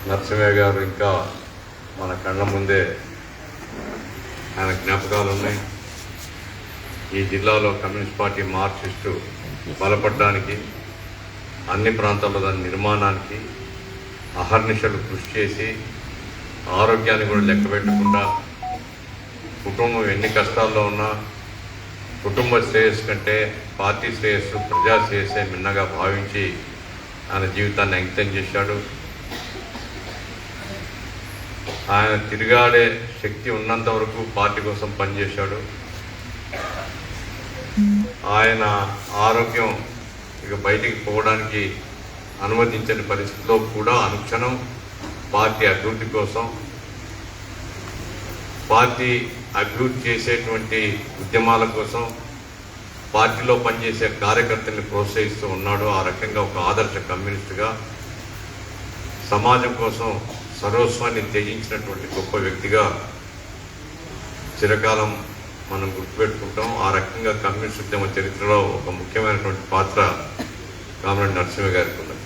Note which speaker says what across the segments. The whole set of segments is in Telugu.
Speaker 1: నరసింహయ్య గారు ఇంకా మన కళ్ళ ముందే ఆయన జ్ఞాపకాలు ఉన్నాయి. ఈ జిల్లాలో కమ్యూనిస్ట్ పార్టీ మార్క్సిస్టు బలపడడానికి అన్ని ప్రాంతాల్లో దాని నిర్మాణానికి అహర్నిశలు కృషి చేసి ఆరోగ్యాన్ని కూడా లెక్క పెట్టకుండా కుటుంబం ఎన్ని కష్టాల్లో ఉన్నా కుటుంబ శ్రేయస్సు కంటే పార్టీ శ్రేయస్సు ప్రజా శ్రేయస్సే మిన్నగా భావించి ఆయన జీవితాన్ని అంకితం చేశాడు. ఆయన తిరిగాడే శక్తి ఉన్నంత వరకు పార్టీ కోసం పనిచేశాడు. ఆయన ఆరోగ్యం ఇక బయటికి పోవడానికి అనుమతించని పరిస్థితిలో కూడా అనుక్షణం పార్టీ అభివృద్ధి కోసం, పార్టీ అభివృద్ధి చేసేటువంటి ఉద్యమాల కోసం పార్టీలో పనిచేసే కార్యకర్తల్ని ప్రోత్సహిస్తూ ఉన్నాడు. ఆ రకంగా ఒక ఆదర్శ కమ్యూనిస్టుగా సమాజం కోసం సర్వస్వాన్ని త్యజించినటువంటి గొప్ప వ్యక్తిగా చిరకాలం మనం గుర్తుపెట్టుకుంటాం. ఆ రకంగా కమ్యూనిస్ట్ ఉద్యమ చరిత్రలో ఒక ముఖ్యమైనటువంటి పాత్ర కామ్రేడ్ నరసింహ గారికి ఉన్నది.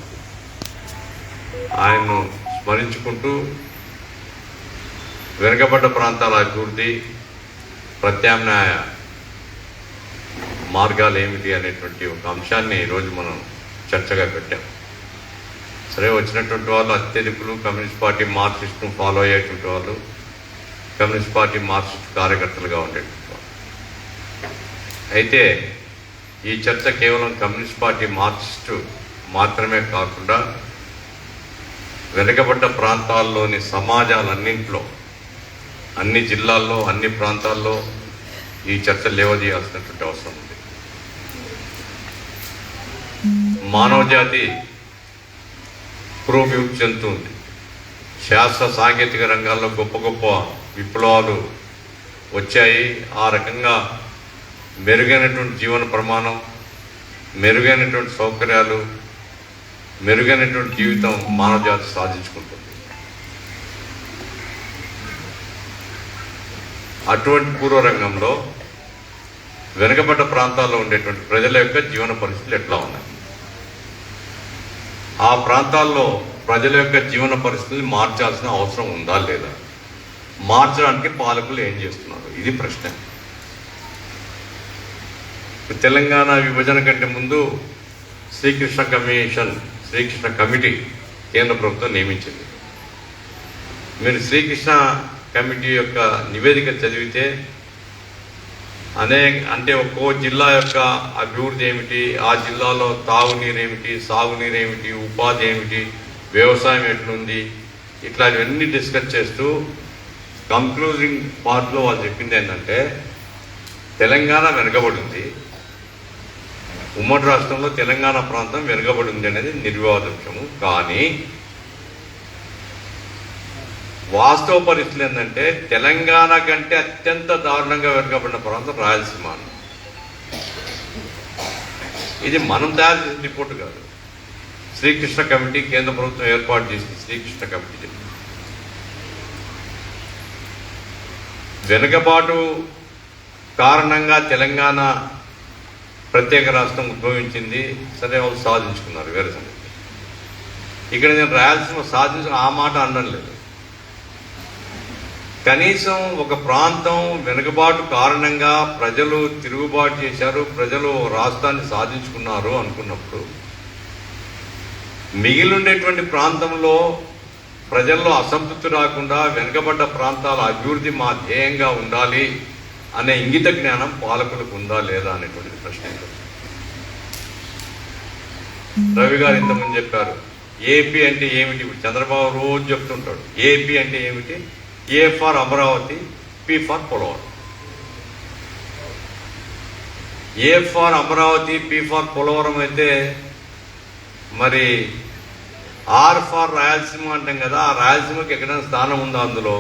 Speaker 1: ఆయన్ను స్మరించుకుంటూ వెనుకబడ్డ ప్రాంతాల అభివృద్ధి, ప్రత్యామ్నాయ మార్గాలు ఏమిటి అనేటువంటి ఒక అంశాన్ని ఈరోజు మనం చర్చగా పెట్టాం. సరే, వచ్చినటువంటి వాళ్ళు అత్యధికులు కమ్యూనిస్ట్ పార్టీ మార్క్సిస్ట్ను ఫాలో అయ్యేటువంటి వాళ్ళు, కమ్యూనిస్ట్ పార్టీ మార్క్సిస్ట్ కార్యకర్తలుగా ఉండేటువంటి వాళ్ళు. అయితే ఈ చర్చ కేవలం కమ్యూనిస్ట్ పార్టీ మార్క్సిస్టు మాత్రమే కాకుండా వెనుకబడ్డ ప్రాంతాల్లోని సమాజాలన్నింటిలో, అన్ని జిల్లాల్లో, అన్ని ప్రాంతాల్లో ఈ చర్చ లేవదీయాల్సినటువంటి అవసరం ఉంది. మానవ జాతి పురోభివృద్ధి చెందుతుంది. శాస్త్ర సాంకేతిక రంగాల్లో గొప్ప గొప్ప విప్లవాలు వచ్చాయి. ఆ రకంగా మెరుగైనటువంటి జీవన ప్రమాణం, మెరుగైనటువంటి సౌకర్యాలు, మెరుగైనటువంటి జీవితం మానవ జాతి సాధించుకుంటుంది. అటువంటి పూర్వరంగంలో వెనుకబడ్డ ప్రాంతాల్లో ఉండేటువంటి ప్రజల యొక్క జీవన పరిస్థితులు ఎట్లా ఉన్నాయి, ఆ ప్రాంతాల్లో ప్రజల యొక్క జీవన పరిస్థితులు మార్చాల్సిన అవసరం ఉందా లేదా, మార్చడానికి పాలకులు ఏం చేస్తున్నారు, ఇది ప్రశ్న. తెలంగాణ విభజన కంటే ముందు శ్రీకృష్ణ కమిషన్, శ్రీకృష్ణ కమిటీ కేంద్ర ప్రభుత్వం నియమించింది. మీరు శ్రీకృష్ణ కమిటీ యొక్క నివేదిక చదివితే అంటే ఒక్కో జిల్లా యొక్క అభివృద్ధి ఏమిటి, ఆ జిల్లాలో తాగునీరు ఏమిటి, సాగునీరు ఏమిటి, ఉపాధి ఏమిటి, వ్యవసాయం ఎట్లుంది, ఇట్లాంటివన్నీ డిస్కస్ చేస్తూ కంక్లూజింగ్ పార్ట్లో వాళ్ళు చెప్పింది ఏంటంటే తెలంగాణ వెనుకబడి ఉంది, ఉమ్మడి రాష్ట్రంలో తెలంగాణ ప్రాంతం వెనుకబడి ఉంది అనేది నిర్వివాదాంశము. కానీ వాస్తవ పరిస్థితులు ఏంటంటే తెలంగాణ కంటే అత్యంత దారుణంగా వెనుకబడిన ప్రాంతం రాయలసీమ. ఇది మనం తయారు చేసిన రిపోర్టు కాదు, శ్రీకృష్ణ కమిటీ, కేంద్ర ప్రభుత్వం ఏర్పాటు చేసిన శ్రీకృష్ణ కమిటీ చెప్పింది. వెనుకబాటు కారణంగా తెలంగాణ ప్రత్యేక రాష్ట్రం ఉద్భవించింది. సరే, వాళ్ళు సాధించుకున్నారు, వేరే సంగతి. ఇక్కడ నేను రాయలసీమ సాధించిన ఆ మాట అనడం లేదు. కనీసం ఒక ప్రాంతం వెనుకబాటు కారణంగా ప్రజలు తిరుగుబాటు చేశారు, ప్రజలు రాష్ట్రాన్ని సాధించుకున్నారు అనుకున్నప్పుడు మిగిలిండేటువంటి ప్రాంతంలో ప్రజల్లో అసంతృప్తి రాకుండా వెనుకబడ్డ ప్రాంతాల అభివృద్ధి మా ధ్యేయంగా ఉండాలి అనే ఇంగిత జ్ఞానం పాలకులకు ఉందా లేదా అనేటువంటిది ప్రశ్న. రవి గారు ఇంతకుముందు చెప్పారు, ఏపీ అంటే ఏమిటి. ఇప్పుడు చంద్రబాబు రోజు చెప్తుంటాడు ఏపీ అంటే ఏమిటి, A for Amaravati, P for Polavaram. A for Amaravati, P for Polavaram అయితే మరి ఆర్ ఫర్ రాయలసీమ అంటాం కదా, ఆ రాయలసీమకి ఎక్కడైనా స్థానం ఉందా అందులో?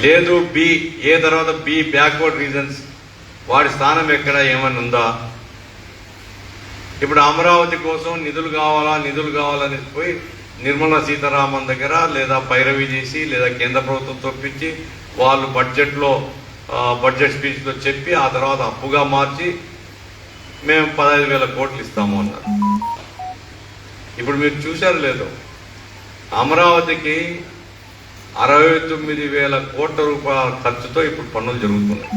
Speaker 1: లేదు. బి, ఏ తర్వాత బి బ్యాక్వర్డ్ రీజన్స్, వాడి స్థానం ఎక్కడ ఏమన్నా ఉందా? ఇప్పుడు అమరావతి కోసం నిధులు కావాలని పోయి నిర్మలా సీతారామన్ దగ్గర లేదా పైరవి చేసి లేదా కేంద్ర ప్రభుత్వం తప్పించి వాళ్ళు బడ్జెట్ స్పీచ్లో చెప్పి ఆ తర్వాత అప్పుగా మార్చి మేము 15,000 కోట్లు ఇస్తాము అన్నారు. ఇప్పుడు మీరు చూశారు లేదో, అమరావతికి 69,000 కోట్ల రూపాయల ఖర్చుతో ఇప్పుడు పనులు జరుగుతున్నాయి,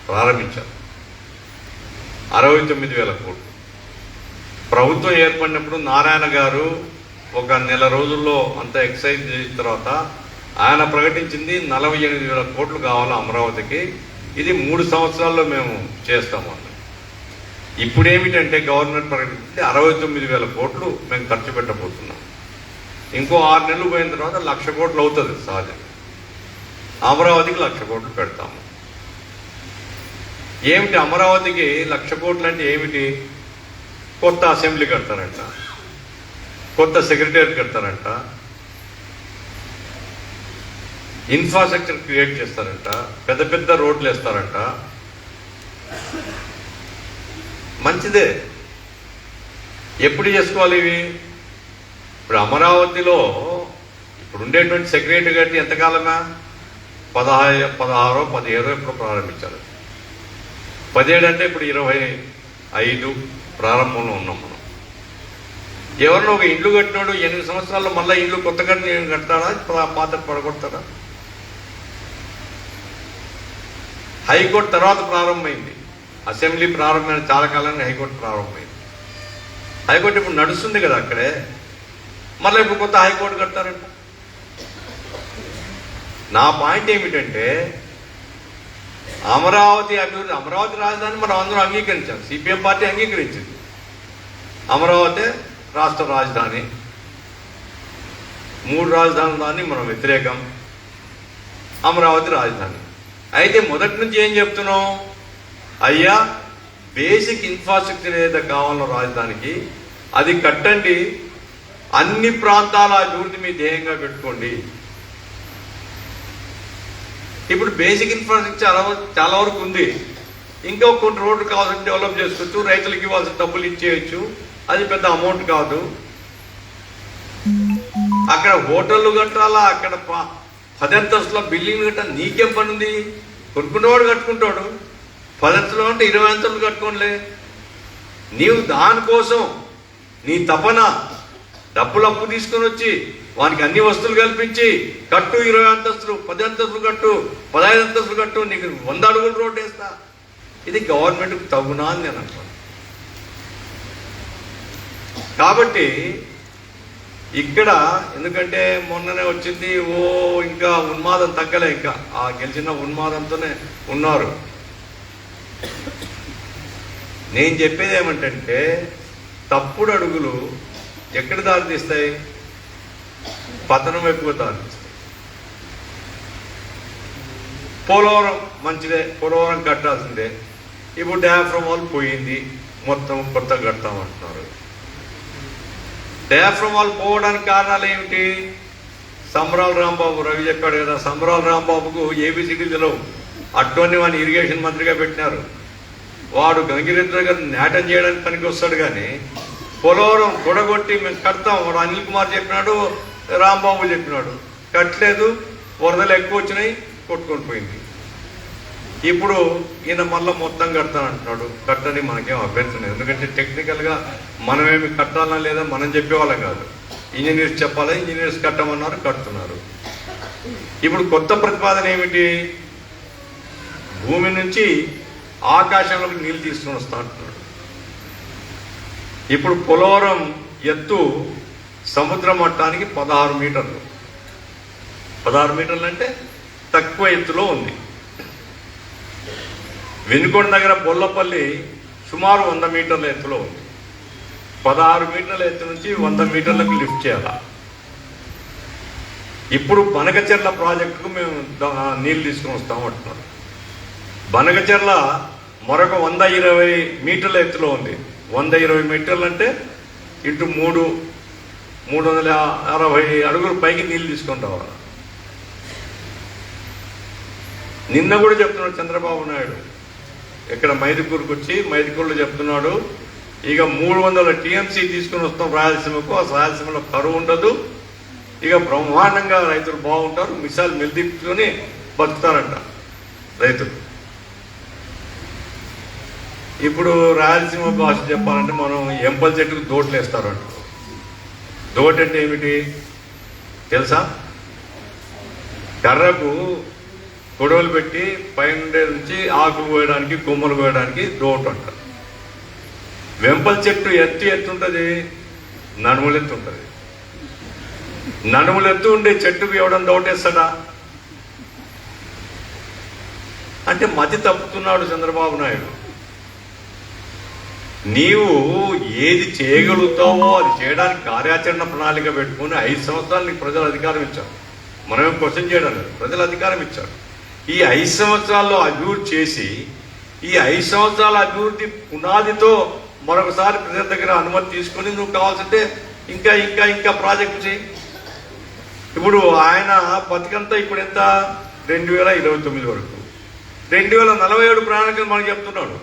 Speaker 1: ప్రారంభించారు. 69,000 కోట్లు. ప్రభుత్వం ఏర్పడినప్పుడు నారాయణ గారు ఒక నెల రోజుల్లో అంత ఎక్సైజ్ చేసిన తర్వాత ఆయన ప్రకటించింది 48,000 కోట్లు కావాలి అమరావతికి, ఇది 3 సంవత్సరాల్లో మేము చేస్తామన్నాం. ఇప్పుడు ఏమిటంటే గవర్నమెంట్ ప్రకటించింది 69,000 కోట్లు మేము ఖర్చు పెట్టబోతున్నాం. ఇంకో 6 నెలలు పోయిన తర్వాత 1,00,000 కోట్లు అవుతుంది సహజంగా. అమరావతికి 1,00,000 కోట్లు పెడతాము. ఏమిటి అమరావతికి 1,00,000 కోట్లు అంటే ఏమిటి? కొత్త అసెంబ్లీ కడతారంట, కొత్త సెక్రటేరియట్ కడతారంట, ఇన్ఫ్రాస్ట్రక్చర్ క్రియేట్ చేస్తారంట, పెద్ద పెద్ద రోడ్లు వేస్తారంట. మంచిదే. ఎప్పుడు చేసుకోవాలి ఇవి? ఇప్పుడు అమరావతిలో ఇప్పుడు ఉండేటువంటి సెక్రటేరియట్ ఎంతకాలమా? 16 17 ఎప్పుడు ప్రారంభించారు. 17 అంటే ఇప్పుడు 25 ప్రారంభంలో ఉన్నాం మనం. ఎవరినో ఒక ఇల్లు కట్టినాడు 8 సంవత్సరాల్లో మళ్ళీ ఇల్లు కొత్త కడతాడా? పాత పడగొడతాడా? హైకోర్టు తర్వాత ప్రారంభమైంది. అసెంబ్లీ ప్రారంభమైన చాలా కాలంగా హైకోర్టు ప్రారంభమైంది. హైకోర్టు ఇప్పుడు నడుస్తుంది కదా అక్కడే, మళ్ళీ ఇప్పుడు కొత్త హైకోర్టు కడతారంట. నా పాయింట్ ఏమిటంటే అమరావతి అభివృద్ధి, అమరావతి రాజధాని మనం అందరూ అంగీకరించాం, సిపిఎం పార్టీ అంగీకరించింది. అమరావతి రాష్ట్ర రాజధాని, 3 రాజధానులు దాన్ని మనం వ్యతిరేకం, అమరావతి రాజధాని. అయితే మొదటి నుంచి ఏం చెప్తున్నాం? అయ్యా బేసిక్ ఇన్ఫ్రాస్ట్రక్చర్ ఏదైతే కావాలో రాజధానికి అది కట్టండి, అన్ని ప్రాంతాల అభివృద్ధి మీ ధ్యేయంగా పెట్టుకోండి. ఇప్పుడు బేసిక్ ఇన్ఫ్రాస్ట్రక్చర్ చాలా వరకు ఉంది, ఇంకా కొన్ని రోడ్లు కావాల్సిన డెవలప్ చేసుకోవచ్చు, రైతులకు ఇవ్వాల్సిన డబ్బులు ఇచ్చేయచ్చు, అది పెద్ద అమౌంట్ కాదు. అక్కడ హోటళ్ళు కట్టాలా, అక్కడ 10 అంతస్తుల బిల్డింగ్ కట్టాలి, నీకేం పని ఉంది? కొనుక్కునేవాడు కట్టుకుంటాడు, 10 అంతస్తులు అంటే 20 అంతస్తులు కట్టుకోనిలే. నీవు దానికోసం నీ తపన డబ్బులు అప్పు తీసుకొని వచ్చి వానికి అన్ని వస్తువులు కల్పించి కట్టు, 20 అంతస్తులు, 10 అంతస్తులు కట్టు, 15 అంతస్తులు కట్టు, నీకు 100 అడుగులు రోడ్డు వేస్తా. ఇది గవర్నమెంట్కి తగునా అని నేను అంటాను. కాబట్టి ఇక్కడ ఎందుకంటే మొన్ననే వచ్చింది, ఇంకా ఉన్మాదం తగ్గలే, ఇంకా ఆ గెలిచిన ఉన్మాదంతోనే ఉన్నారు. నేను చెప్పేది ఏమంటే తప్పుడు అడుగులు ఎక్కడ దారితీస్తాయి? పతనం ఎక్కువ దారితీస్తాయి. పోలవరం మంచిదే, పోలవరం కట్టాల్సిందే. ఇప్పుడు డయాఫ్రమ్ వాల్ పోయింది, మొత్తం కొత్త కడతామంటున్నారు. డయాఫ్రమ్ వాల్ పోవడానికి కారణాలు ఏమిటి? సంబరాల రాంబాబు, రవి చెప్పాడు కదా, సంబరాల రాంబాబుకు ఏబిసిడి తెలవు, అటువంటి వాడిని ఇరిగేషన్ మంత్రిగా పెట్టినారు. వాడు గంగిరెద్దు గారిని నేటం చేయడానికి పనికి వస్తాడు, కానీ పోలవరం కొడగొట్టి మేము కడతాం వాడు అనిల్ కుమార్ చెప్పినాడు, రాంబాబు చెప్పినాడు, కట్టలేదు, వరదలు ఎక్కువ వచ్చినాయి, కొట్టుకొని పోయింది. ఇప్పుడు ఈయన మళ్ళీ మొత్తం కడతానంటున్నాడు. కట్టని మనకేం అభ్యర్థం లేదు, ఎందుకంటే టెక్నికల్గా మనమేమి కట్టాలన్నా లేదా మనం చెప్పేవాళ్ళం కాదు, ఇంజనీర్స్ చెప్పాలి, ఇంజనీర్స్ కట్టమన్నారు, కడుతున్నారు. ఇప్పుడు కొత్త ప్రతిపాదన ఏమిటి? భూమి నుంచి ఆకాశంలోకి నీళ్ళు తీసుకొని వస్తా అంటున్నాడు. ఇప్పుడు పోలవరం ఎత్తు సముద్ర మట్టానికి 16 మీటర్లు. 16 మీటర్లు అంటే తక్కువ ఎత్తులో ఉంది. వెనుకొండ దగ్గర బొల్లపల్లి సుమారు 100 మీటర్ల ఎత్తులో ఉంది. 16 మీటర్ల ఎత్తు నుంచి 100 మీటర్లకు లిఫ్ట్ చేయాలి. ఇప్పుడు బనకచెర్ల ప్రాజెక్టుకు మేము నీళ్ళు తీసుకుని వస్తాము అంటున్నారు. బనకచెర్ల మరొక 120 మీటర్ల ఎత్తులో ఉంది. 120 మీటర్లు అంటే ఇటు 360 అడుగుల పైకి నీళ్ళు తీసుకొని రావాలి. నిన్న కూడా చెప్తున్నాడు చంద్రబాబు నాయుడు, ఇక్కడ మైదుకూరుకు వచ్చి మైదుకూరులో చెప్తున్నాడు, ఇక 300 టీఎంసీ తీసుకుని వస్తాం రాయలసీమకు, ఆ రాయలసీమలో కరువు ఉండదు, ఇక బ్రహ్మాండంగా రైతులు బాగుంటారు, మిసాలు మెల్దిప్పుకొని బతుకుతారంట రైతులు. ఇప్పుడు రాయలసీమ భాష చెప్పాలంటే మనం ఎంపల్ చెట్టుకు దోట్లు వేస్తారంట. దోటి అంటే ఏమిటి? తెలుసా? కర్రకు గొడవలు పెట్టి పైన నుంచి ఆకులు కోయడానికి కొమ్మలు కోయడానికి దోట అంటారు. వెంపల చెట్టు ఎత్తుంటుంది, నడుములెత్తు ఉంటుంది. నడుములెత్తు ఉండే చెట్టుకు ఎవడన్నా దోటేస్తాడా? అంటే మతి తప్పుతున్నాడు చంద్రబాబు నాయుడు. నీవు ఏది చేయగలుగుతావో అది చేయడానికి కార్యాచరణ ప్రణాళిక పెట్టుకుని 5 సంవత్సరాలు నీకు ప్రజలు అధికారం ఇచ్చారు. మనమేం క్వశ్చన్ చేయడం లేదు, ప్రజలు అధికారం ఇచ్చారు. ఈ 5 సంవత్సరాల్లో అభివృద్ధి చేసి ఈ 5 సంవత్సరాల అభివృద్ధి పునాదితో మరొకసారి ప్రజల దగ్గర అనుమతి తీసుకొని నువ్వు కావాల్సింటే ఇంకా ఇంకా ఇంకా ప్రాజెక్టు చేయి. ఇప్పుడు ఆయన బతికంతా ఇప్పుడు ఎంత? 2029 వరకు 2047 ప్రణాళికలు మనకు చెప్తున్నాడు.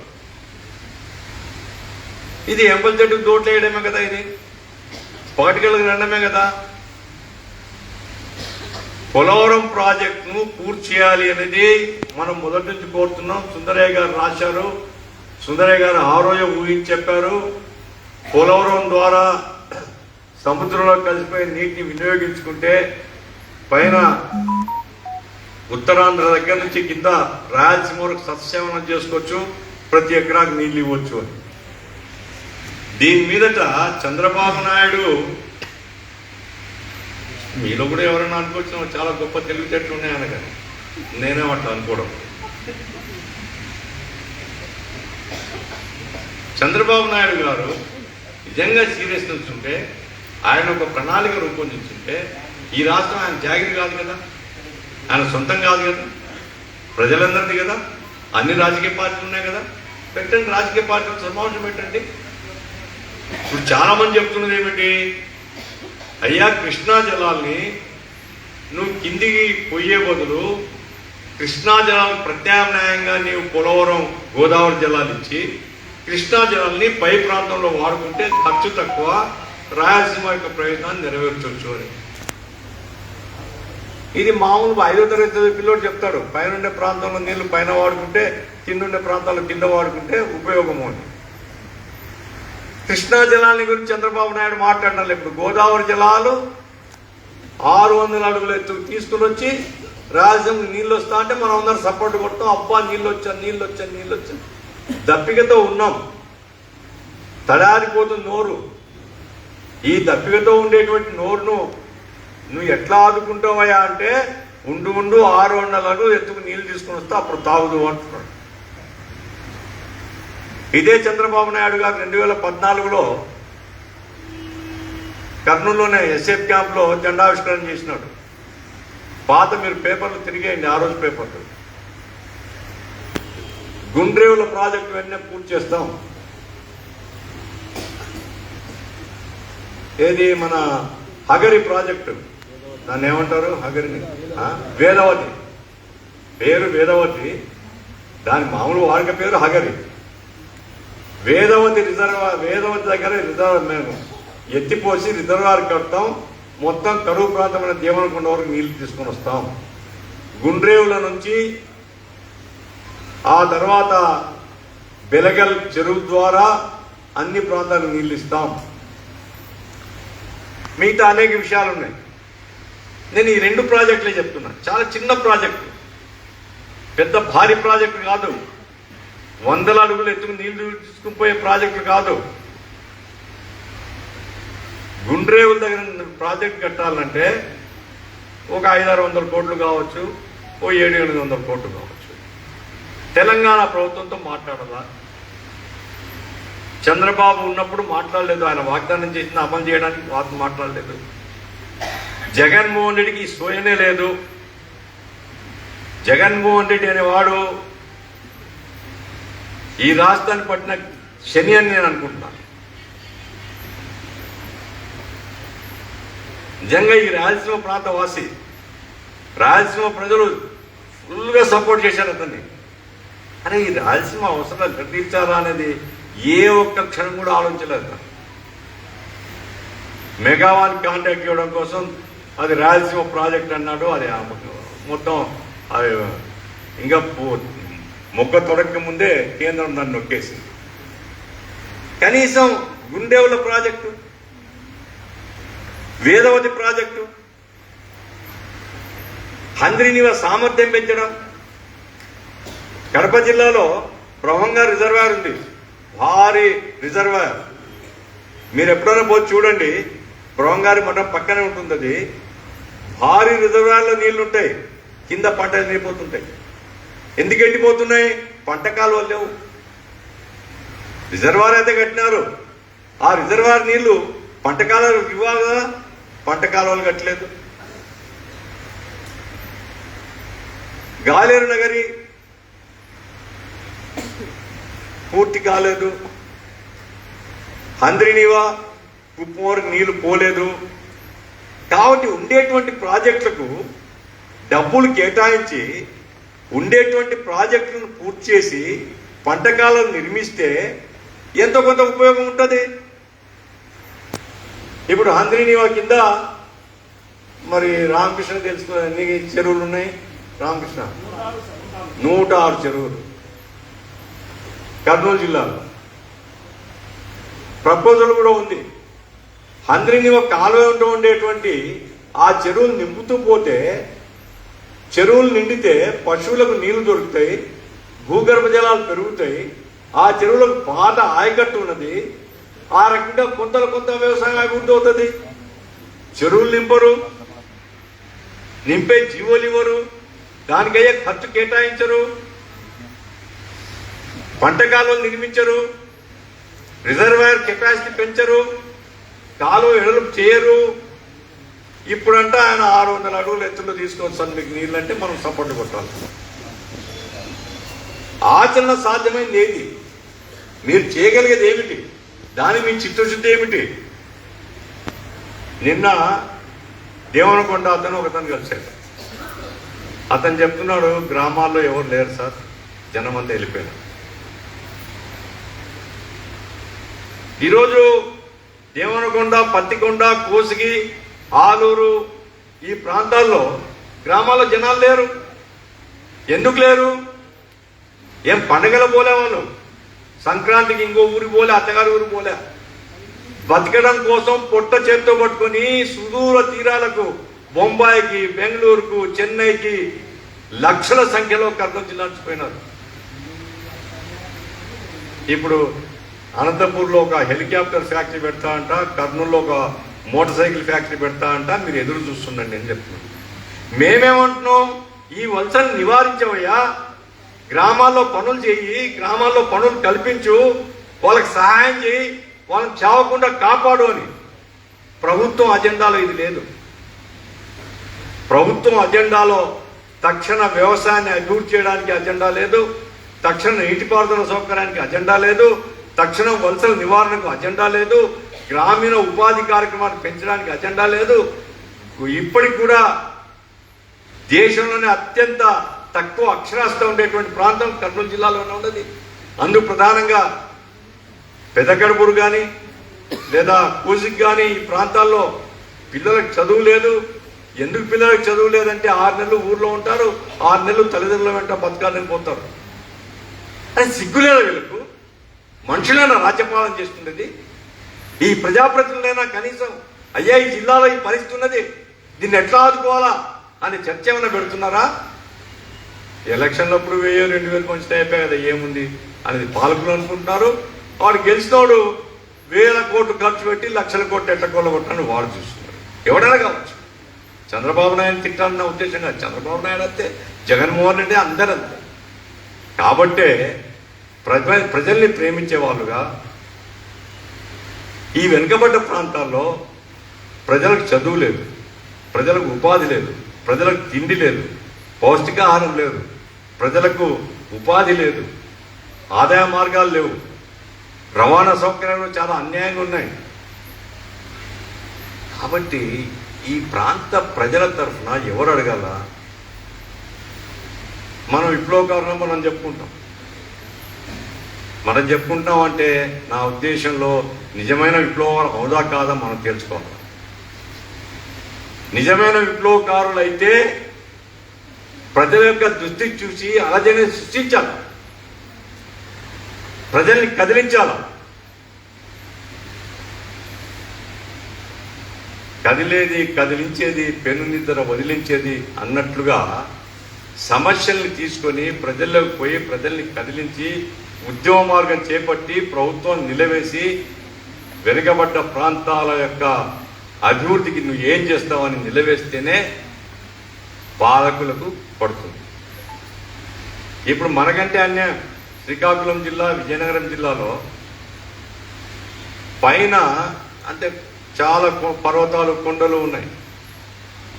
Speaker 1: ఇది ఎంపల చెట్టుకు దోట్లు వేయడమే కదా, ఇది పార్టికల్కి రండమే కదా. పోలవరం ప్రాజెక్టును పూర్తి చేయాలి అనేది మనం మొదటి నుంచి కోరుతున్నాం. సుందరయ్య గారు రాశారు, సుందరయ్య గారు ఆ రోజు ఊహించి చెప్పారు. పోలవరం ద్వారా సముద్రంలో కలిసిపోయి నీటిని వినియోగించుకుంటే పైన ఉత్తరాంధ్ర దగ్గర నుంచి కింద రాయలసీమ వరకు సస్యసేవనం చేసుకోవచ్చు, ప్రతి ఎకరాకు నీళ్ళు ఇవ్వచ్చు అని. దీని మీదట చంద్రబాబు నాయుడు, మీలో కూడా ఎవరైనా అనుకోవచ్చు చాలా గొప్ప తెలివితేటలు ఉన్నాయని, కానీ నేనేమట్లా అనుకోవడం. చంద్రబాబు నాయుడు గారు నిజంగా సీరియస్నెస్ ఉంటే, ఆయన ఒక ప్రణాళిక రూపొందించుంటే ఈ రాష్ట్రం ఆయన జాగిరి కాదు కదా, ఆయన సొంతం కాదు కదా, ప్రజలందరిది కదా, అన్ని రాజకీయ పార్టీలు ఉన్నాయి కదా. పెట్టండి, రాజకీయ పార్టీలు సమావేశం పెట్టండి. ఇప్పుడు చాలా మంది చెప్తున్నది ఏమిటి? అయ్యా, కృష్ణా జలాల్ని నువ్వు కిందికి పోయే బదులు కృష్ణా జలాలకు ప్రత్యామ్నాయంగా నీవు పోలవరం గోదావరి జలాలు ఇచ్చి కృష్ణా జలాల్ని పై ప్రాంతంలో వాడుకుంటే ఖర్చు తక్కువ, రాయలసీమ యొక్క ప్రయోజనాన్ని నెరవేర్చవచ్చు అని. ఇది మామూలు 5వ తరగతి పిల్లోడు చెప్తాడు. పైన ఉండే ప్రాంతంలో నీళ్లు పైన వాడుకుంటే, కింద ఉండే ప్రాంతాల్లో కింద వాడుకుంటే ఉపయోగము అని. కృష్ణా జలాల గురించి చంద్రబాబు నాయుడు మాట్లాడాలి. ఇప్పుడు గోదావరి జలాలు 600 అడుగుల ఎత్తుకు తీసుకుని వచ్చి రాయలసీమకు నీళ్ళు వస్తా అంటే మనం అందరం సపోర్ట్ కొడతాం. అబ్బా, నీళ్ళు వచ్చాను. దప్పికతో ఉన్నాం, తడారిపోతుంది నోరు. ఈ దప్పికతో ఉండేటువంటి నోరును నువ్వు ఎట్లా ఆదుకుంటావయ్యా అంటే, ఉండు 600 అడుగులు ఎత్తుకు నీళ్ళు తీసుకుని వస్తే అప్పుడు తాగుదు అంటున్నాడు. ఇదే చంద్రబాబు నాయుడు గారు 2014లో కర్నూలులోనే ఎస్ఎఫ్ క్యాంప్లో జెండావిష్కరణ చేసినాడు. పాత మీరు పేపర్లు తిరిగేయండి, ఆ రోజు పేపర్లు. గుండ్రేవుల ప్రాజెక్టు వెంటనే పూర్తి చేస్తాం. ఏది మన హగరి ప్రాజెక్టు, దాన్ని ఏమంటారు? హగరిని, వేదవతి. పేరు వేదవతి, దాని మామూలు వాడిక పేరు హగరి. వేదవతి దగ్గర రిజర్వ్ మేము ఎత్తిపోసి రిజర్వాయర్ కడతాం. మొత్తం కరువు ప్రాంతమైన దేవనకొండ వరకు నీళ్లు తీసుకొని వస్తాం. గుండ్రేవుల నుంచి ఆ తర్వాత బెలగల్ చెరువు ద్వారా అన్ని ప్రాంతాలకు నీళ్లు ఇస్తాం. మిగతా అనేక విషయాలు ఉన్నాయి. నేను ఈ 2 ప్రాజెక్టులే చెప్తున్నా. చాలా చిన్న ప్రాజెక్టు, పెద్ద భారీ ప్రాజెక్టు కాదు. 100 అడుగులు ఎత్తుకు నీళ్లు తీసుకుని పోయే ప్రాజెక్టులు కాదు. గుండ్రేవుల దగ్గర ప్రాజెక్ట్ కట్టాలంటే ఒక 500-600 కోట్లు కావచ్చు, ఓ 700-800 కోట్లు కావచ్చు. తెలంగాణ ప్రభుత్వంతో మాట్లాడాలా? చంద్రబాబు ఉన్నప్పుడు మాట్లాడలేదు. ఆయన వాగ్దానం చేసిన అమలు చేయడానికి మాట్లాడలేదు. జగన్మోహన్ రెడ్డికి ఈ సోయనే లేదు. జగన్మోహన్ రెడ్డి అనేవాడు ఈ రాష్ట్రాన్ని పట్టిన శని అని నేను అనుకుంటున్నాను. నిజంగా ఈ రాయలసీమ ప్రాంత వాసి, రాయలసీమ ప్రజలు ఫుల్గా సపోర్ట్ చేశారు అతన్ని. అరే, ఈ రాయలసీమ అవసరాలు తీర్చాలా అనేది ఏ ఒక్క క్షణం కూడా ఆలోచించలేదు. మెగావాన్ కాంటాక్ట్ ఇవ్వడం కోసం అది రాయలసీమ ప్రాజెక్ట్ అన్నాడు. అది మొత్తం అది ఇంకా మొగ్గ తొడక ముందే కేంద్రం దాన్ని నొక్కేసింది. కనీసం గుండేవుల ప్రాజెక్టు, వేదవతి ప్రాజెక్టు హంద్రీనివా సామర్థ్యం పెంచడం. కడప జిల్లాలో ప్రొహంగా రిజర్వాయర్ ఉంది, భారీ రిజర్వాయర్. మీరు ఎప్పుడైనా పోయి చూడండి, ప్రొహంగారి మఠం పక్కనే ఉంటుంది. అది భారీ రిజర్వాయర్లో నీళ్లు ఉంటాయి, కింద పంటలు ఎండిపోతుంటాయి. ఎందుకు ఎండిపోతున్నాయి? పంట కాలువలు లేవు. రిజర్వాయర్ అయితే కట్టినారు, ఆ రిజర్వాయర్ నీళ్లు పంట కాలువలకు ఇవ్వాలి కదా, పంట కాలువలు కట్టలేదు. గాలేరు నగరి పూర్తి కాలేదు. హంద్రీనివా కుప్పం నీళ్లు పోలేదు. కాబట్టి ఉండేటువంటి ప్రాజెక్టులకు డబ్బులు కేటాయించి ఉండేటువంటి ప్రాజెక్టులను పూర్తి చేసి పంటకాలను నిర్మిస్తే ఎంతో కొంత ఉపయోగం ఉంటుంది. ఇప్పుడు హంద్రీనివా కింద మరి రామకృష్ణ తెలుసుకో ఎన్ని చెరువులు ఉన్నాయి? రామకృష్ణ 106 చెరువులు కర్నూలు జిల్లాలో. ప్రపోజల్ కూడా ఉంది. హంద్రీనివా కాలువ ఉండేటువంటి ఆ చెరువులు నింపుతూ పోతే, చెరువులు నిండితే పశువులకు నీళ్లు దొరుకుతాయి, భూగర్భ జలాలు పెరుగుతాయి, ఆ చెరువులకు పాత ఆయకట్టు ఉన్నది. ఆ రకంగా కొంత వ్యవసాయం అభివృద్ధి అవుతుంది. చెరువులు నింపరు, నింపే జీవోలు ఇవ్వరు, దానికయ్యే ఖర్చు కేటాయించరు, పంట కాలువలు నిర్మించరు, రిజర్వాయర్ కెపాసిటీ పెంచరు, కాలువ ఎడలుపు చేయరు. ఇప్పుడంట ఆయన 600 అడుగులు ఎత్తులో తీసుకొస్తాను మీకు నీళ్ళు అంటే మనం సపోర్ట్ కొట్టాలి. ఆచరణ సాధ్యమైంది ఏది? మీరు చేయగలిగేది ఏమిటి? దాని మీ చిత్తశుద్ధి ఏమిటి? నిన్న దేవనకొండ ఒకతను కలిశాడు. అతను చెప్తున్నాడు, గ్రామాల్లో ఎవరు లేరు సార్, జనమంతా వెళ్ళిపోయారు. ఈరోజు దేవనకొండ, పత్తికొండ, కోసిగి, ఆలూరు ఈ ప్రాంతాల్లో గ్రామాల్లో జనాలు లేరు. ఎందుకు లేరు? ఏం పండగలు పోలే వాళ్ళు, సంక్రాంతికి ఇంకో ఊరికి పోలే, అత్తగారి ఊరికి పోలే. బతకడం కోసం పొట్ట చేత్తో పట్టుకొని సుదూర తీరాలకు, బొంబాయికి, బెంగళూరుకు, చెన్నైకి లక్షల సంఖ్యలో కర్నూలు జిల్లా నుంచి పోయినారు. ఇప్పుడు అనంతపూర్లో ఒక హెలికాప్టర్ ఫ్యాక్టరీ పెడతా అంట, కర్నూలులో ఒక మోటార్ సైకిల్ ఫ్యాక్టరీ పెడతా అంట. మీరు ఎదురు చూస్తుండండి నేను చెప్తున్నాను. మేమేమంటున్నాం? ఈ వలసను నివారించవయ్యా, గ్రామాల్లో పనులు చేయి, గ్రామాల్లో పనులు కల్పించు, వాళ్ళకి సహాయం చేయి, వాళ్ళని చావకుండా కాపాడు అని. ప్రభుత్వం అజెండాలో ఇది లేదు. ప్రభుత్వం అజెండాలో తక్షణ వ్యవసాయాన్ని అభివృద్ధి చేయడానికి అజెండా లేదు, తక్షణ నీటిపారుదల సౌకర్యానికి అజెండా లేదు, తక్షణం వలసల నివారణకు అజెండా లేదు, గ్రామీణ ఉపాధి కార్యక్రమాన్ని పెంచడానికి అజెండా లేదు. ఇప్పటికి కూడా దేశంలోనే అత్యంత తక్కువ అక్షరాస్యత ఉండేటువంటి ప్రాంతం కర్నూలు జిల్లాలోనే ఉన్నది. అందుకు ప్రధానంగా పెదకడుపూరు కానీ లేదా కోసిక్ కానీ ఈ ప్రాంతాల్లో పిల్లలకు చదువు లేదు. ఎందుకు పిల్లలకు చదువు లేదంటే 6 నెలలు ఊర్లో ఉంటారు, 6 నెలలు తల్లిదండ్రుల వెంట బతకాలని పోతారు. అది సిగ్గులేదా వీళ్ళకు? మనుషులైనా రాజ్యపాలన చేస్తున్నది. ఈ ప్రజాప్రతినిధులైనా కనీసం అయ్యా ఈ జిల్లాలో ఈ పరిస్థితి ఉన్నది, దీన్ని ఎట్లా ఆదుకోవాలా అని చర్చ ఏమైనా పెడుతున్నారా? ఎలక్షన్లప్పుడు 1000-2000 పంచితే అయిపోయి కదా, ఏముంది అనేది పాలకులు అనుకుంటున్నారు. వాడు గెలిచినోడు 1000 కోట్లు ఖర్చు పెట్టి లక్షల కోట్లు ఎట్ల కొల్లగొట్టాలని వాడు చూస్తున్నారు. ఎవడైనా కావచ్చు. చంద్రబాబు నాయుడు తిట్టాలన్న ఉద్దేశం కాదు. చంద్రబాబు నాయుడు అంతే, జగన్మోహన్ రెడ్డి అందరూ అంతే. కాబట్టే ప్రజల్ని ప్రేమించే వాళ్ళుగా ఈ వెనుకబడ్డ ప్రాంతాల్లో ప్రజలకు చదువు లేదు, ప్రజలకు ఉపాధి లేదు, ప్రజలకు తిండి లేదు, పౌష్టికాహారం లేదు, ప్రజలకు ఉపాధి లేదు, ఆదాయ మార్గాలు లేవు, రవాణా సౌకర్యాలు చాలా అన్యాయంగా ఉన్నాయి. కాబట్టి ఈ ప్రాంత ప్రజల తరఫున ఎవరు అడగాల? మనం విప్లవకారులు మనం చెప్పుకుంటాం. మనం చెప్పుకుంటాం అంటే నా ఉద్దేశంలో నిజమైన విప్లవం హోదా కాదా మనం తెలుసుకోవాలి. నిజమైన విప్లవకారులు అయితే ప్రజల యొక్క దృష్టి చూసి అలజడిని సృష్టించాలి, ప్రజల్ని కదిలించాలి. కదిలేది కదిలించేది పెను నిద్ర వదిలించేది అన్నట్లుగా సమస్యల్ని తీసుకొని ప్రజల్లోకి పోయి ప్రజల్ని కదిలించి ఉద్యమ మార్గం చేపట్టి ప్రభుత్వం నిలవేసి వెనుకబడ్డ ప్రాంతాల యొక్క అభివృద్ధికి నువ్వు ఏం చేస్తావని నిలవేస్తేనే పాలకులకు పడుతుంది. ఇప్పుడు మనకంటే అన్యాయం. శ్రీకాకుళం జిల్లా, విజయనగరం జిల్లాలో పైన అంటే చాలా పర్వతాలు కొండలు ఉన్నాయి.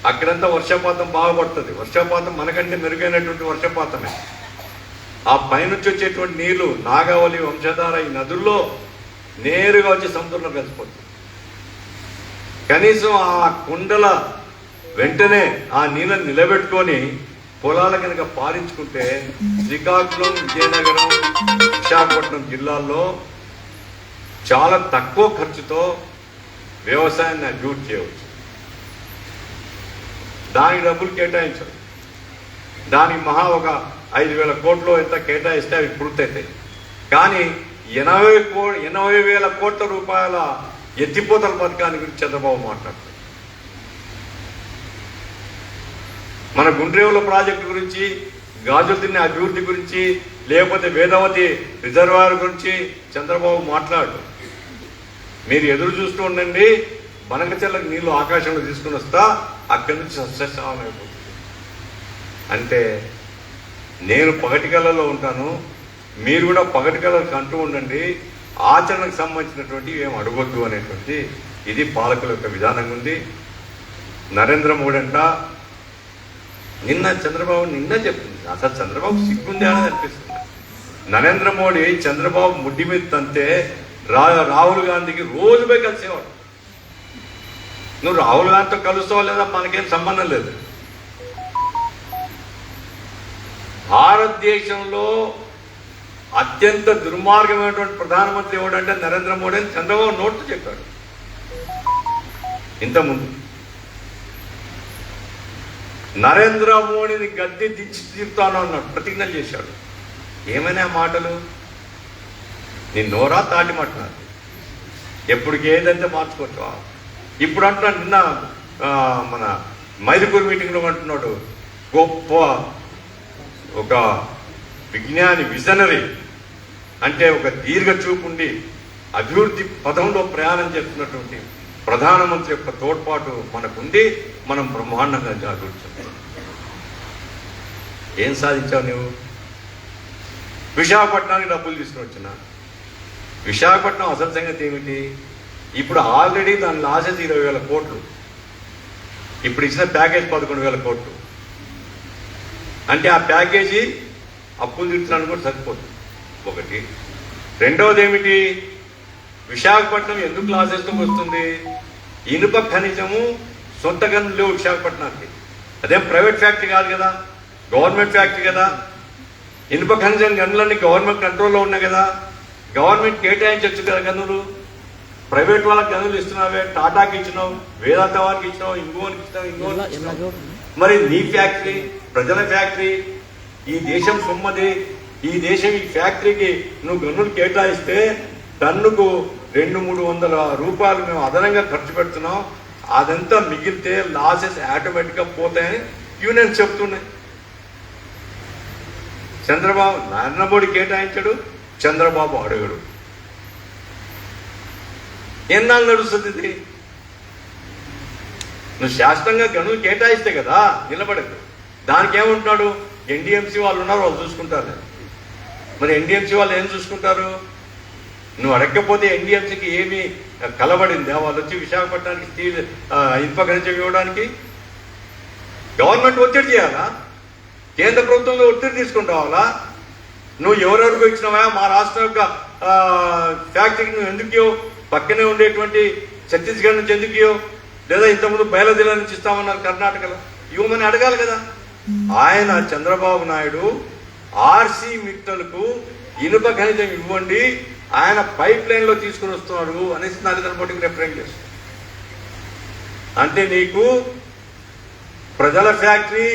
Speaker 1: అక్కడంతా వర్షపాతం బాగా పడుతుంది. వర్షపాతం మనకంటే మెరుగైనటువంటి వర్షపాతమే. ఆ పైనుంచి వచ్చేటువంటి నీళ్లు నాగావళి, వంశధార ఈ నదుల్లో నేరుగా వచ్చి సముద్రంలో కలిసిపోతుంది. కనీసం ఆ కొండల వెంటనే ఆ నీళ్ళని నిలబెట్టుకొని పొలాల కనుక పాలించుకుంటే శ్రీకాకుళం, విజయనగరం, విశాఖపట్నం జిల్లాల్లో చాలా తక్కువ ఖర్చుతో వ్యవసాయాన్ని అభివృద్ధి చేయవచ్చు. దానికి డబ్బులు కేటాయించాలి. దానికి మహా ఒక 5,000 కోట్లు ఎంత కేటాయిస్తే అవి పూర్తవుతాయి. కానీ 80,000 కోట్ల రూపాయల ఎత్తిపోతల పథకాన్ని గురించి చంద్రబాబు మాట్లాడతారు. మన గుండ్రేవుల ప్రాజెక్టు గురించి, గాజుల అభివృద్ధి గురించి, లేకపోతే వేదవతి రిజర్వాయర్ గురించి చంద్రబాబు మాట్లాడు. మీరు ఎదురు చూస్తూ ఉండండి, బనకచెర్లకు నీళ్లు ఆకాశంలో తీసుకుని వస్తా, అక్కడి నుంచి సస్యశ్యామలం అయిపోతుంది. అంటే నేను పగటి కళలో ఉంటాను, మీరు కూడా పగటి కళలకు అంటూ ఉండండి, ఆచరణకు సంబంధించినటువంటి ఏం అడగొద్దు అనేటువంటి ఇది పాలకుల యొక్క విధానంగా ఉంది. నరేంద్ర మోడీ అంట నిన్న చంద్రబాబు చెప్తుంది, అసలు చంద్రబాబు సిగ్గుంది అని అనిపిస్తుంది. నరేంద్ర మోడీ చంద్రబాబు ముడ్డి మీద తంతే రాహుల్ గాంధీకి రోజు పోయి కలిసేవాడు. నువ్వు రాహుల్ గాంధీతో కలుస్తావా లేదా మనకేం సంబంధం లేదు. భారతదేశంలో అత్యంత దుర్మార్గమైనటువంటి ప్రధానమంత్రి ఎవడంటే నరేంద్ర మోడీ అని చంద్రబాబు నోట్తో చెప్పాడు. ఇంతకుముందు నరేంద్ర మోడీని గద్దె దించి తీరుతాను అన్నాడు, ప్రతిజ్ఞలు చేశాడు. ఏమైనా మాటలు నీ నోరా తాటి మాట్లాడు, ఎప్పటికి ఏదంటే మార్చుకోవచ్చా. ఇప్పుడు అంటున్నాడు, నిన్న మన మైదుకూరు మీటింగ్లో అంటున్నాడు, గొప్ప ఒక విజ్ఞాని, విజనరీ, అంటే ఒక దీర్ఘ చూపుండి అభివృద్ధి పదంలో ప్రయాణం చేస్తున్నటువంటి ప్రధానమంత్రి యొక్క తోడ్పాటు మనకుండి మనం బ్రహ్మాండంగా అభివృద్ధి చెందాం. ఏం సాధించావు నువ్వు? విశాఖపట్నానికి డబ్బులు తీసుకుని వచ్చిన విశాఖపట్నం అసలు సంగతి ఏమిటి? ఇప్పుడు ఆల్రెడీ దాని లాసెస్ 20,000 కోట్లు, ఇప్పుడు ఇచ్చిన ప్యాకేజ్ 11,000 కోట్లు. అంటే ఆ ప్యాకేజీ అప్పులు తీర్చడానికి కూడా సరిపోతుంది ఒకటి. రెండవది ఏమిటి, విశాఖపట్నం ఎందుకు లాసెస్లోకి వస్తుంది? ఇనుప ఖనిజము సొంత గనులు లేవు విశాఖపట్నానికి. అదేం ప్రైవేట్ ఫ్యాక్టరీ కాదు కదా, గవర్నమెంట్ ఫ్యాక్టరీ కదా. ఇనుప ఖనిజం గనులన్నీ గవర్నమెంట్ కంట్రోల్లో ఉన్నాయి కదా, గవర్నమెంట్ కేటాయించవచ్చు కదా గనులు. ప్రైవేట్ వాళ్ళకి గనులు ఇస్తున్నావే, టాటాకి ఇచ్చినావు, వేదాంత వారికి ఇచ్చినావు, ఇంకోనికి ఇచ్చినావు. మరి నీ ఫ్యాక్టరీ, ప్రజల ఫ్యాక్టరీ, ఈ దేశం సొమ్మది, ఈ దేశం ఈ ఫ్యాక్టరీకి నువ్వు గనులు కేటాయిస్తే టన్నుకు 200-300 రూపాయలు మేము అదనంగా ఖర్చు పెడుతున్నాం. అదంతా మిగిలితే లాసెస్ ఆటోమేటిక్గా పోతాయని యూనియన్స్ చెప్తున్నాయి. చంద్రబాబు, నరేంద్ర మోడీ కేటాయించాడు, చంద్రబాబు అడగడు. ఎన్నాళ్ళు నడుస్తుంది ఇది? నువ్వు శాస్త్రంగా గనులు కేటాయిస్తే కదా నిలబడదు. దానికి ఏమంటున్నాడు, ఎన్డీఎంసీ వాళ్ళు ఉన్నారు, వాళ్ళు చూసుకుంటారు. మరి ఎన్డీఎంసీ వాళ్ళు ఏం చూసుకుంటారు? నువ్వు అడగకపోతే ఎన్డీఎంసీకి ఏమి కలబడిందా? వాళ్ళు వచ్చి విశాఖపట్నానికి స్టీల్ ఇనుప ఖనిజం ఇవ్వడానికి గవర్నమెంట్ ఒత్తిడి చేయాలా? కేంద్ర ప్రభుత్వంలో ఒత్తిడి తీసుకుని రావాలా? నువ్వు ఎవరెవరికి ఇచ్చినావా? మా రాష్ట్రం యొక్క ఫ్యాక్టరీకి నువ్వు ఎందుకు ఇవ్వవు? పక్కనే ఉండేటువంటి ఛత్తీస్గఢ్ నుంచి ఎందుకు ఇవ్వవు? లేదా ఇంతకుముందు బయలుదేరి నుంచి ఇస్తామన్నారు కర్ణాటకలో, ఇవ్వమని అడగాలి కదా. ఆయన చంద్రబాబు నాయుడు ఆర్సీ మిట్టలకు ఇనుప ఖనిజం ఇవ్వండి, ఆయన పైప్ లైన్లో తీసుకుని వస్తున్నాడు అనేసి నరేంద్ర మోడీకి రిప్రజెంట్ చేస్తాడు. అంటే నీకు ప్రజల ఫ్యాక్టరీ,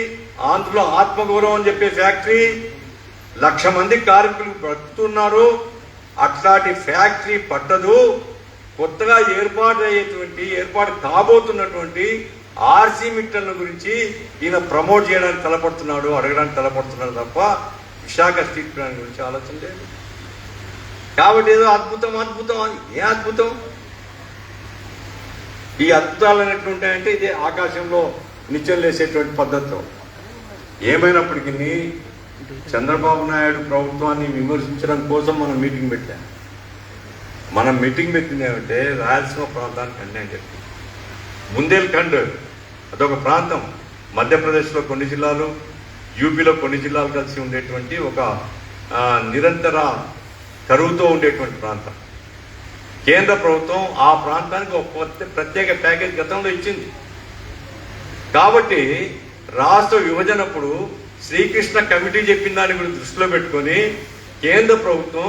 Speaker 1: ఆంధ్రలో ఆత్మగౌరవం అని చెప్పే ఫ్యాక్టరీ, 1,00,000 మంది కార్మికులు బ్రతుకుతున్నారు, అట్లాంటి ఫ్యాక్టరీ పట్టదు.
Speaker 2: కొత్తగా ఏర్పాటు కాబోతున్నటువంటి ఆర్సీ మిట్టల గురించి ఈయన ప్రమోట్ చేయడానికి తలపడుతున్నాడు, అడగడానికి తలపడుతున్నాడు తప్ప విశాఖ స్టీల్ ప్లాంట్ గురించి ఆలోచన లేదు. కాబట్టి ఏదో అద్భుతం అని ఏ అద్భుతం? ఈ అద్భుతాలు అనేట్లుంటాయంటే ఇదే ఆకాశంలో నిత్యం లేసేటువంటి పద్ధతిలో. ఏమైనప్పటికీ చంద్రబాబు నాయుడు ప్రభుత్వాన్ని విమర్శించడం కోసం మనం మీటింగ్ పెట్టాం. మనం మీటింగ్ పెట్టిందేమంటే రాయలసీమ ప్రాంతానికి అన్యాయం చెప్పింది. బుందేల్ఖండ్ అదొక ప్రాంతం, మధ్యప్రదేశ్లో కొన్ని జిల్లాలు, యూపీలో కొన్ని జిల్లాలు కలిసి ఉండేటువంటి ఒక నిరంతర కరువుతో ఉండేటువంటి ప్రాంతం. కేంద్ర ప్రభుత్వం ఆ ప్రాంతానికి ఒక ప్రత్యేక ప్యాకేజ్ గతంలో ఇచ్చింది. కాబట్టి రాష్ట్ర విభజనప్పుడు శ్రీకృష్ణ కమిటీ చెప్పిన దాన్ని కూడా దృష్టిలో పెట్టుకొని కేంద్ర ప్రభుత్వం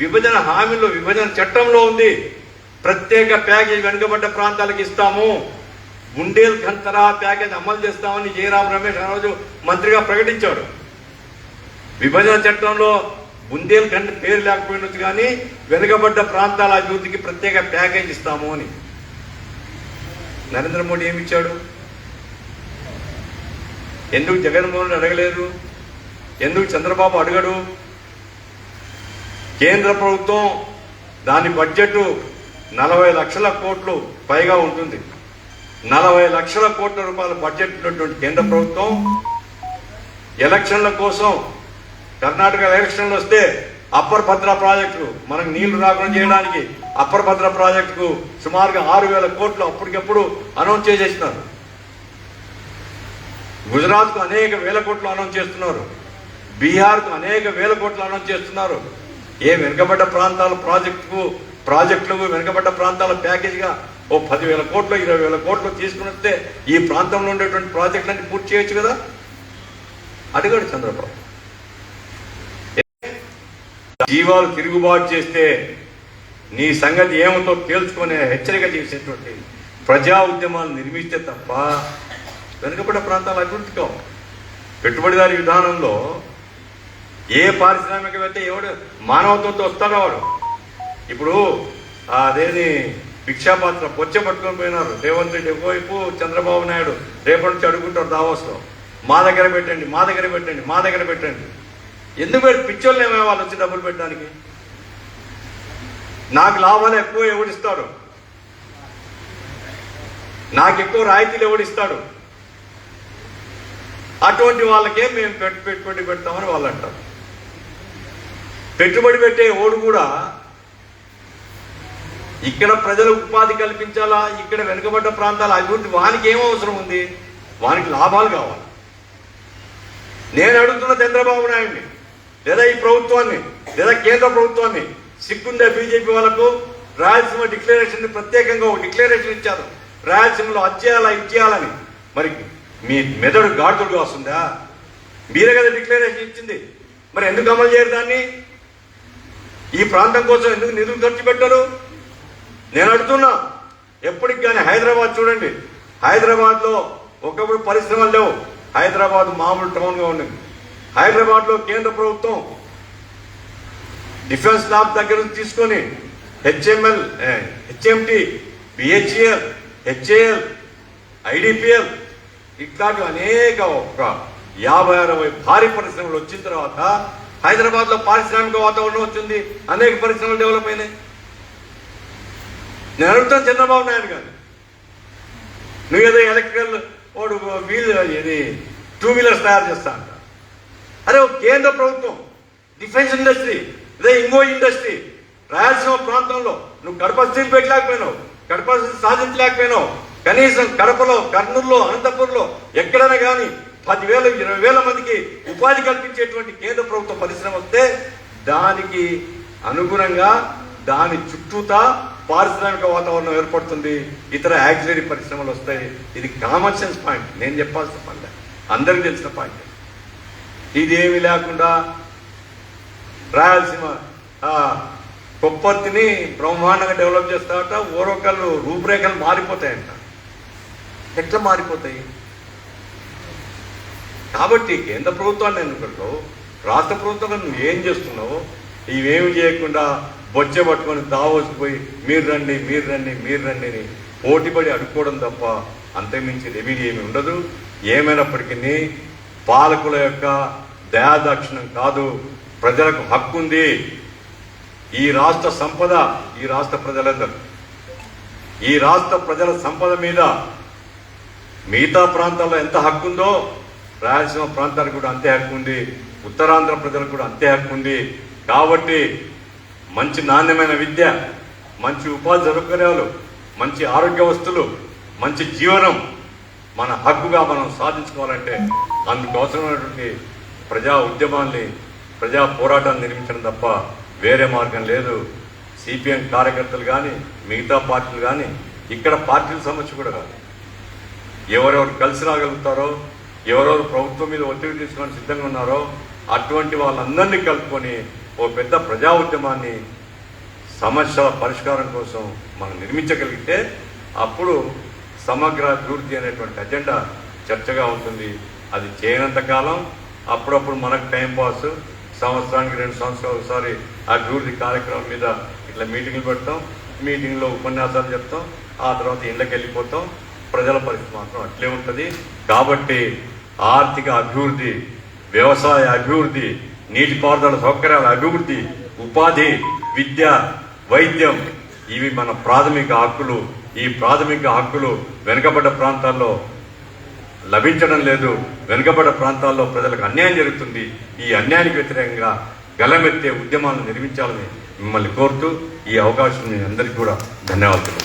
Speaker 2: విభజన హామీలో, విభజన చట్టంలో ఉంది, ప్రత్యేక ప్యాకేజ్ వెనుకబడ్డ ప్రాంతాలకు ఇస్తాము, బుందేల్ఖండ్ తరహా ప్యాకేజ్ అమలు చేస్తామని జయరాం రమేష్ ఆ రోజు మంత్రిగా ప్రకటించాడు. విభజన చట్టంలో బుందేల్ఖండ్ పేరు లేకపోయినట్టు కానీ వెనుకబడ్డ ప్రాంతాల అభివృద్ధికి ప్రత్యేక ప్యాకేజ్ ఇస్తాము అని. నరేంద్ర మోడీ ఏమిచ్చాడు? ఎందుకు జగన్మోహన్ రెడ్డి అడగలేదు? ఎందుకు చంద్రబాబు అడగడు? కేంద్ర ప్రభుత్వం దాని బడ్జెట్ 40 లక్షల కోట్లు పైగా ఉంటుంది. 40 లక్షల కోట్ల రూపాయల బడ్జెట్ ఉన్నటువంటి కేంద్ర ప్రభుత్వం ఎలక్షన్ల కోసం, కర్ణాటక ఎలక్షన్లు వస్తే అప్పర్ భద్ర ప్రాజెక్టు, మనకు నీళ్లు రాకుండా చేయడానికి అప్పర్ భద్ర ప్రాజెక్టుకు సుమారుగా 6,000 కోట్లు అప్పటికప్పుడు అనౌన్స్ చేసేసినారు. గుజరాత్కు అనేక వేల కోట్లు అనౌన్స్ చేస్తున్నారు, బీహార్కు అనేక వేల కోట్లు అనౌన్స్ చేస్తున్నారు. ఏ వెనుకబడ్డ ప్రాంతాల ప్రాజెక్టులకు వెనుకబడ్డ ప్రాంతాల ప్యాకేజీగా ఓ 10,000 కోట్లు 20,000 కోట్లు తీసుకుని వస్తే ఈ ప్రాంతంలో ఉండేటువంటి ప్రాజెక్టులన్నీ పూర్తి చేయొచ్చు కదా. అడిగాడు చంద్రబాబు. జీవాలు తిరుగుబాటు చేస్తే నీ సంగతి ఏమిటో తేల్చుకునే హెచ్చరిక చేసేటువంటి ప్రజా ఉద్యమాలు నిర్మిస్తే తప్ప వెనుకబడ్డ ప్రాంతాల అభివృద్ధి కావు. పెట్టుబడిదారి విధానంలో ఏ పారిశ్రామికవేత్త ఎవడు మానవత్వంతో వస్తాడో వాడు. ఇప్పుడు అదేని భిక్షాపాత్ర బొచ్చ పట్టుకొని పోయినారు రేవంత్ రెడ్డి ఒకవైపు, చంద్రబాబు నాయుడు రేపటి నుంచి అడుగుంటారు దావోస్లో, మా దగ్గర పెట్టండి, మా దగ్గర పెట్టండి, మా దగ్గర పెట్టండి. ఎందుకు పెట్టి పిచ్చోళ్ళు ఏమే వాళ్ళు వచ్చి డబ్బులు పెట్టడానికి? నాకు లాభాలు ఎక్కువ ఎవడిస్తాడు? నాకు ఎక్కువ రాయితీలు ఎవడిస్తాడు? అటువంటి వాళ్ళకే మేము పెట్టుబడి పెడతామని వాళ్ళు అంటారు. పెట్టుబడి పెట్టే ఓడు కూడా ఇక్కడ ప్రజలకు ఉపాధి కల్పించాలా, ఇక్కడ వెనుకబడ్డ ప్రాంతాల అభివృద్ధి, వానికి ఏం అవసరం ఉంది? వానికి లాభాలు కావాలి. నేను అడుగుతున్న చంద్రబాబు నాయుడిని లేదా ఈ ప్రభుత్వాన్ని లేదా కేంద్ర ప్రభుత్వాన్ని, సిగ్గుండే బీజేపీ వాళ్ళకు రాయలసీమ డిక్లరేషన్ ప్రత్యేకంగా ఒక డిక్లరేషన్ ఇచ్చారు, రాయలసీమలో అది చేయాలా ఇది చేయాలని. మరి మీ మెదడు గాడుతుడుగా వస్తుందా? మీరే కదా డిక్లరేషన్ ఇచ్చింది, మరి ఎందుకు అమలు చేయరు దాన్ని? ఈ ప్రాంతం కోసం ఎందుకు నిధులు ఖర్చు పెట్టరు? నేను అడుగుతున్నా. ఎప్పటికి కానీ హైదరాబాద్ చూడండి, హైదరాబాద్లో ఒకప్పుడు పరిశ్రమలు లేవు, హైదరాబాద్ మామూలు టౌన్గా ఉండింది. హైదరాబాద్లో కేంద్ర ప్రభుత్వం డిఫెన్స్ ల్యాబ్ దగ్గర నుంచి తీసుకొని HML, HMT, BHL, HAL, IDPL ఇట్లాంటి అనేక ఒక 50-60 భారీ పరిశ్రమలు వచ్చిన తర్వాత హైదరాబాద్లో పారిశ్రామిక వాతావరణం వచ్చింది, అనేక పరిశ్రమలు డెవలప్ అయినాయి. నేను అడుగుతాను చంద్రబాబు నాయుడు గారు, నువ్వేదో ఎలక్ట్రికల్ వాడు ఇది 2 వీలర్స్ తయారు చేస్తా అంట. అరే కేంద్ర ప్రభుత్వం డిఫెన్స్ ఇండస్ట్రీ, ఇదే ఇంకో ఇండస్ట్రీ రాయలసీమ ప్రాంతంలో నువ్వు కడప స్టీల్ పెట్టలేకపోయినావు, కడప సాధించలేకపోయినావు. కనీసం కడపలో, కర్నూలులో, అనంతపూర్లో ఎక్కడైనా కానీ 10,000 20,000 మందికి ఉపాధి కల్పించేటువంటి కేంద్ర ప్రభుత్వ పరిశ్రమ వస్తే దానికి అనుగుణంగా దాని చుట్టూతా పారిశ్రామిక వాతావరణం ఏర్పడుతుంది, ఇతర యాక్సిలరీ పరిశ్రమలు వస్తాయి. ఇది కామన్ సెన్స్ పాయింట్, నేను చెప్పాల్సిన పాయింట్, అందరికీ తెలిసిన పాయింట్. ఇదేమీ లేకుండా రాయలసీమ కొప్పర్తిని బ్రహ్మాండంగా డెవలప్ చేస్తారట, ఓరొకళ్ళు రూపురేఖలు మారిపోతాయంట. ఎట్లా మారిపోతాయి? కాబట్టి కేంద్ర ప్రభుత్వాన్ని ఎన్నుకల్లో రాష్ట్ర ప్రభుత్వంగా నువ్వు ఏం చేస్తున్నావు? ఇవేమి చేయకుండా బొచ్చే పట్టుకొని దావోసిపోయి మీరు రండి మీరు రండి మీరు రండి అని పోటీపడి అడుక్కోవడం తప్ప అంతకుమించి రెవెన్యూ ఏమి ఉండదు. ఏమైనప్పటికీ పాలకుల యొక్క దయాదాక్షిణ్యం కాదు, ప్రజలకు హక్కు ఉంది. ఈ రాష్ట్ర సంపద ఈ రాష్ట్ర ప్రజలందరూ, ఈ రాష్ట్ర ప్రజల సంపద మీద మిగతా ప్రాంతాల్లో ఎంత హక్కు ఉందో రాయలసీమ ప్రాంతానికి కూడా అంతే హక్కు ఉంది, ఉత్తరాంధ్ర ప్రజలకు కూడా అంతే హక్కు ఉంది. కాబట్టి మంచి నాణ్యమైన విద్య, మంచి ఉపాధి సౌకర్యాలు, మంచి ఆరోగ్య వస్తువులు, మంచి జీవనం మన హక్కుగా మనం సాధించుకోవాలంటే అందుకు అవసరమైనటువంటి ప్రజా ఉద్యమాల్ని, ప్రజా పోరాటాన్ని నిర్మించడం తప్ప వేరే మార్గం లేదు. సిపిఎం కార్యకర్తలు కానీ మిగతా పార్టీలు కానీ, ఇక్కడ పార్టీల సమస్య కూడా కాదు. ఎవరెవరు కలిసి రాగలుగుతారో, ఎవరెవరు ప్రభుత్వం మీద ఒత్తిడి తీసుకోవడానికి సిద్ధంగా ఉన్నారో అటువంటి వాళ్ళందరినీ కలుపుకొని ఓ పెద్ద ప్రజా ఉద్యమాన్ని సమస్యల పరిష్కారం కోసం మనం నిర్మించగలిగితే అప్పుడు సమగ్ర అభివృద్ధి అనేటువంటి అజెండా చర్చగా ఉంటుంది. అది చేయనంత కాలం అప్పుడప్పుడు మనకు టైం పాస్, సంవత్సరానికి 2 సంవత్సరాలు ఒకసారి అభివృద్ధి కార్యక్రమం మీద ఇట్లా మీటింగ్లు పెడతాం, మీటింగ్లో ఉపన్యాసాలు చెప్తాం, ఆ తర్వాత ఇళ్ళకి వెళ్ళిపోతాం. ప్రజల పరిస్థితి మాత్రం అట్లే ఉంటుంది. కాబట్టి ఆర్థిక అభివృద్ధి, వ్యవసాయ అభివృద్ధి, నీటిపారుదల సౌకర్యాల అభివృద్ధి, ఉపాధి, విద్య, వైద్యం ఇవి మన ప్రాథమిక హక్కులు. ఈ ప్రాథమిక హక్కులు వెనుకబడ్డ ప్రాంతాల్లో లభించడం లేదు. వెనుకబడ్డ ప్రాంతాల్లో ప్రజలకు అన్యాయం జరుగుతుంది. ఈ అన్యాయానికి వ్యతిరేకంగా గలమెత్తే ఉద్యమాలను నిర్మించాలని మిమ్మల్ని కోరుతూ ఈ అవకాశం మీ అందరికీ కూడా ధన్యవాదాలు.